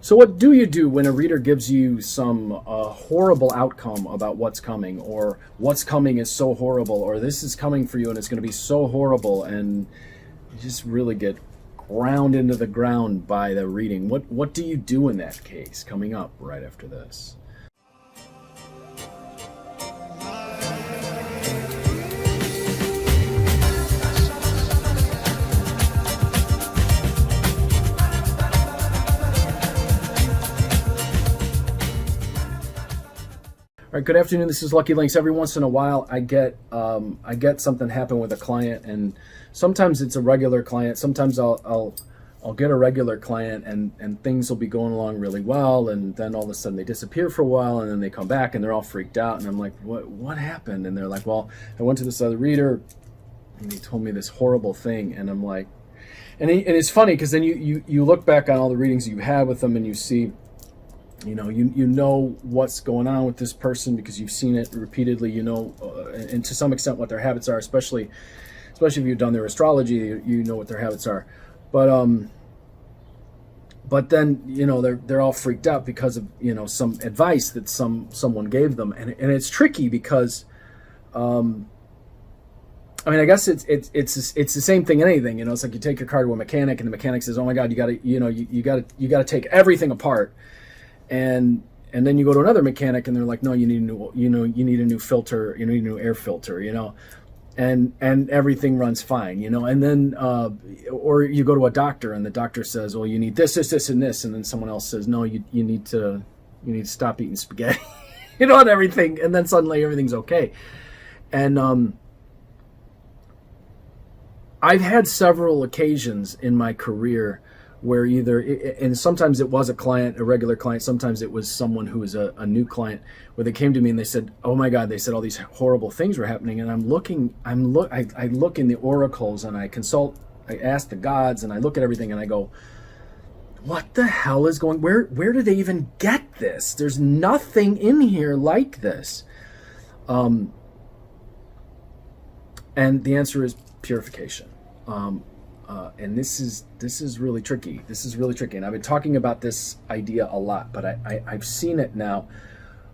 So what do you do when a reader gives you some horrible outcome about what's coming, or what's coming is so horrible, or this is coming for you and it's going to be so horrible, and you just really get ground into the ground by the reading? What do you do in that case? Coming up right after this. All right, good afternoon. This is Lucky Links. Every once in a while, I get something happen with a client, and sometimes it's a regular client. Sometimes I'll get a regular client, and things will be going along really well, and then all of a sudden they disappear for a while, and then they come back, and they're all freaked out, and I'm like, what happened? And they're like, well, I went to this other reader, and he told me this horrible thing, and I'm like, and it's funny because then you look back on all the readings you had with them, and you see. You know what's going on with this person because you've seen it repeatedly. And to some extent what their habits are, especially if you've done their astrology, you know what their habits are. But then they're all freaked out because of some advice that someone gave them, and it's tricky because I guess it's the same thing in anything. It's like you take your car to a mechanic, and the mechanic says, "Oh my God, you got to take everything apart." And then you go to another mechanic, and they're like, no, you need a new filter, you need a new air filter, and everything runs fine, and then, or you go to a doctor, and the doctor says, well, you need this, and this, and then someone else says, no, you need to stop eating spaghetti, and everything, and then suddenly everything's okay. And, I've had several occasions in my career where and sometimes it was a regular client, sometimes it was someone who was a new client, where they came to me and they said, oh my God, they said all these horrible things were happening. And I look in the oracles, and I ask the gods, and I look at everything, and I go, what the hell is where do they even get this? There's nothing in here like this. And the answer is purification. And this is really tricky. This is really tricky. And I've been talking about this idea a lot, but I've seen it now.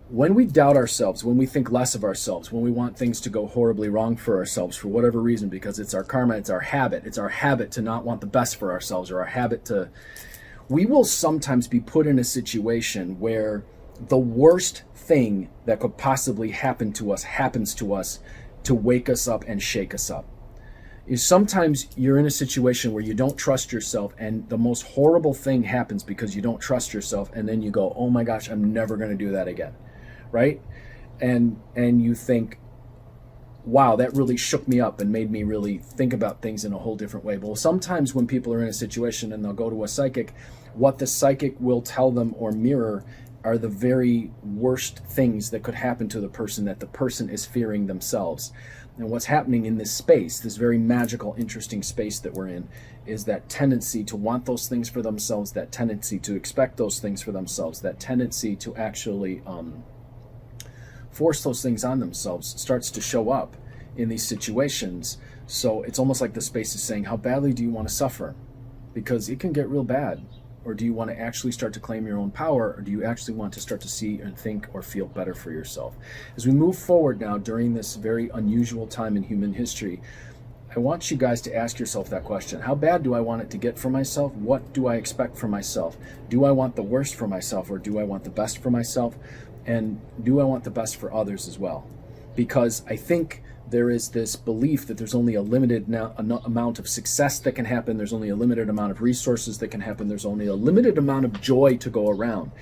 When we doubt ourselves, when we think less of ourselves, when we want things to go horribly wrong for ourselves for whatever reason, because it's our karma, it's our habit to not want the best for ourselves, or our habit to, we will sometimes be put in a situation where the worst thing that could possibly happen to us happens to us to wake us up and shake us up. Is sometimes you're in a situation where you don't trust yourself, and the most horrible thing happens because you don't trust yourself, and then you go, oh my gosh, I'm never going to do that again, right? And you think, wow, that really shook me up and made me really think about things in a whole different way. Well, sometimes when people are in a situation and they'll go to a psychic, what the psychic will tell them or mirror are the very worst things that could happen to the person that the person is fearing themselves. And what's happening in this space, this very magical, interesting space that we're in, is that tendency to want those things for themselves, that tendency to expect those things for themselves, that tendency to actually force those things on themselves starts to show up in these situations. So it's almost like the space is saying, how badly do you want to suffer? Because it can get real bad. Or do you want to actually start to claim your own power, or do you actually want to start to see and think or feel better for yourself? As we move forward now during this very unusual time in human history, I want you guys to ask yourself that question. How bad do I want it to get for myself? What do I expect for myself? Do I want the worst for myself, or do I want the best for myself? And do I want the best for others as well? Because I think there is this belief that there's only a limited amount of success that can happen. There's only a limited amount of resources that can happen. There's only a limited amount of joy to go around.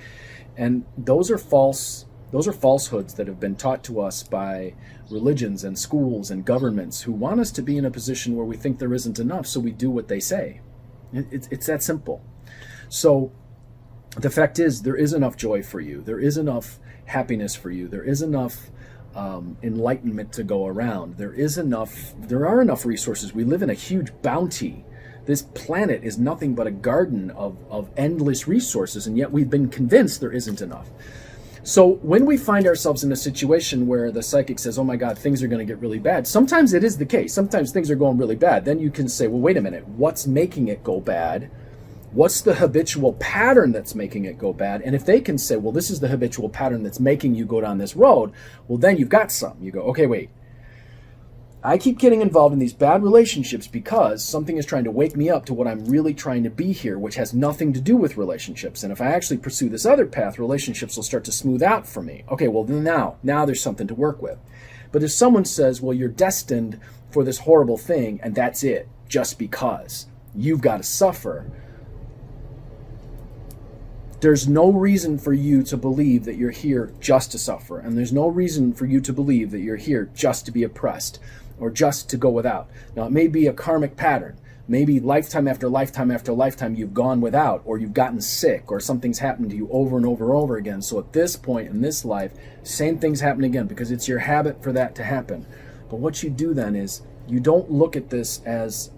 And those are falsehoods that have been taught to us by religions and schools and governments who want us to be in a position where we think there isn't enough, so we do what they say. It's that simple. So the fact is, there is enough joy for you. There is enough happiness for you. There is enough enlightenment to go around. There are enough resources. We live in a huge bounty. This planet is nothing but a garden of endless resources, and yet we've been convinced there isn't enough. So when we find ourselves in a situation where the psychic says, oh my God, things are going to get really bad, sometimes it is the case. Sometimes things are going really bad. Then you can say, well, wait a minute, what's making it go bad? What's the habitual pattern that's making it go bad? And if they can say, well, this is the habitual pattern that's making you go down this road, well, then you've got something. You go, okay, wait. I keep getting involved in these bad relationships because something is trying to wake me up to what I'm really trying to be here, which has nothing to do with relationships. And if I actually pursue this other path, relationships will start to smooth out for me. Okay, well, then now there's something to work with. But if someone says, well, you're destined for this horrible thing, and that's it, just because you've got to suffer, there's no reason for you to believe that you're here just to suffer. And there's no reason for you to believe that you're here just to be oppressed or just to go without. Now, it may be a karmic pattern. Maybe lifetime after lifetime after lifetime you've gone without, or you've gotten sick, or something's happened to you over and over and over again. So at this point in this life, same things happen again because it's your habit for that to happen. But what you do then is you don't look at this as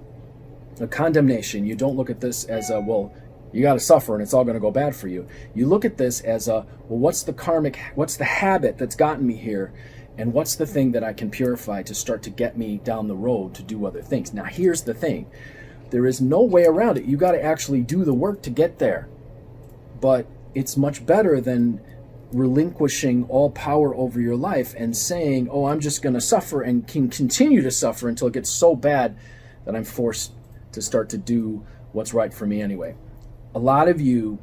a condemnation. You don't look at this as a, well, you got to suffer and it's all going to go bad for you. You look at this as a, well, what's the habit that's gotten me here? And what's the thing that I can purify to start to get me down the road to do other things? Now, here's the thing. There is no way around it. You got to actually do the work to get there. But it's much better than relinquishing all power over your life and saying, oh, I'm just going to suffer and can continue to suffer until it gets so bad that I'm forced to start to do what's right for me anyway. A lot of you,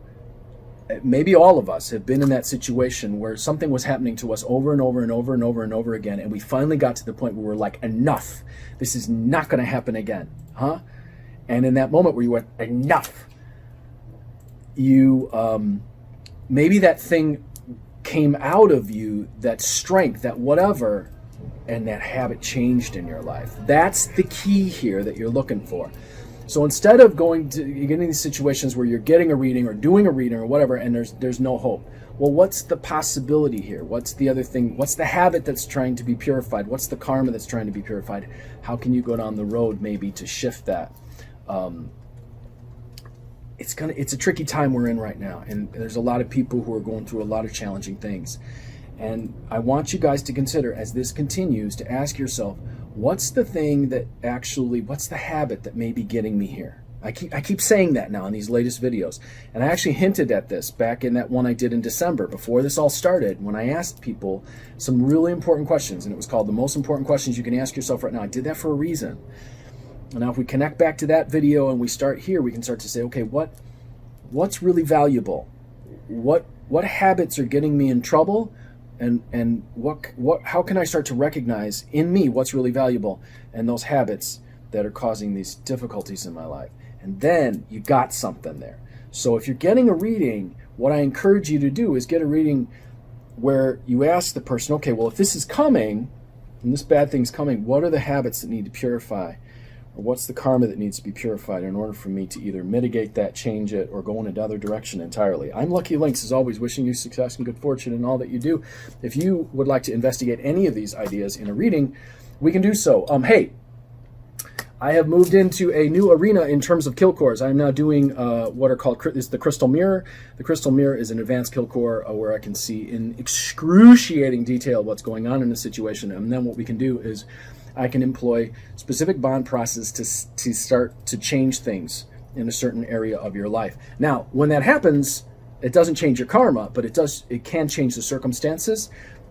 maybe all of us, have been in that situation where something was happening to us over and over and over and over and over again, and we finally got to the point where we're like, enough. This is not going to happen again, huh? And in that moment where you went, enough, you, maybe that thing came out of you, that strength, that whatever, and that habit changed in your life. That's the key here that you're looking for. So instead of getting these situations where you're getting a reading or doing a reading or whatever, and there's no hope, well, what's the possibility here? What's the other thing? What's the habit that's trying to be purified? What's the karma that's trying to be purified? How can you go down the road maybe to shift that? It's a tricky time we're in right now, and there's a lot of people who are going through a lot of challenging things. And I want you guys to consider, as this continues, to ask yourself, what's the habit that may be getting me here? I keep saying that now in these latest videos. And I actually hinted at this back in that one I did in December before this all started, when I asked people some really important questions, and it was called the most important questions you can ask yourself right now. I did that for a reason. And now if we connect back to that video and we start here, we can start to say, okay, what's really valuable? What habits are getting me in trouble? And how can I start to recognize in me what's really valuable and those habits that are causing these difficulties in my life? And then you got something there. So if you're getting a reading, what I encourage you to do is get a reading where you ask the person, okay, well, if this is coming and this bad thing's coming, what are the habits that need to purify? Or what's the karma that needs to be purified in order for me to either mitigate that, change it, or go in another direction entirely? I'm Lucky Links, as always, wishing you success and good fortune in all that you do. If you would like to investigate any of these ideas in a reading, we can do so. Hey, I have moved into a new arena in terms of Khil Khors. I'm now doing what are called the Crystal Mirror. The Crystal Mirror is an advanced Khil Khor where I can see in excruciating detail what's going on in the situation. And then what we can do is I can employ specific bond process to start to change things in a certain area of your life. Now, when that happens, it doesn't change your karma, but it can change the circumstances.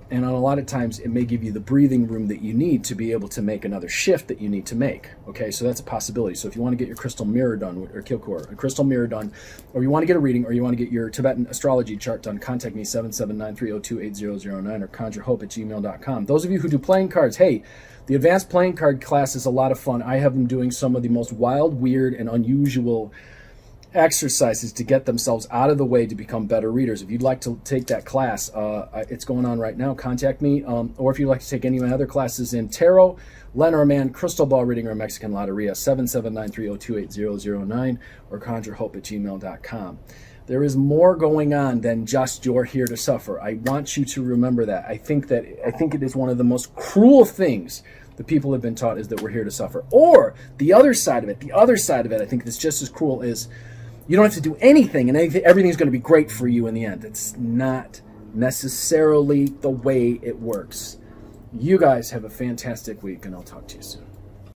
And on a lot of times, it may give you the breathing room that you need to be able to make another shift that you need to make. Okay, so that's a possibility. So if you want to get your crystal mirror done, or Khil Khor, a crystal mirror done, or you want to get a reading, or you want to get your Tibetan Astrology Chart done, contact me, 779-302-8009, or conjurehope@gmail.com. Those of you who do playing cards, hey, the advanced playing card class is a lot of fun. I have them doing some of the most wild, weird, and unusual exercises to get themselves out of the way to become better readers. If you'd like to take that class, it's going on right now. Contact me. Or if you'd like to take any of my other classes in tarot, Lenormand, crystal ball reading, or Mexican Loteria, 779-302-8009, or conjurehope@gmail.com. There is more going on than just you're here to suffer. I want you to remember that. I think it is one of the most cruel things the people have been taught is that we're here to suffer. Or the other side of it, I think that's just as cruel, is you don't have to do anything and everything's going to be great for you in the end. It's not necessarily the way it works. You guys have a fantastic week, and I'll talk to you soon.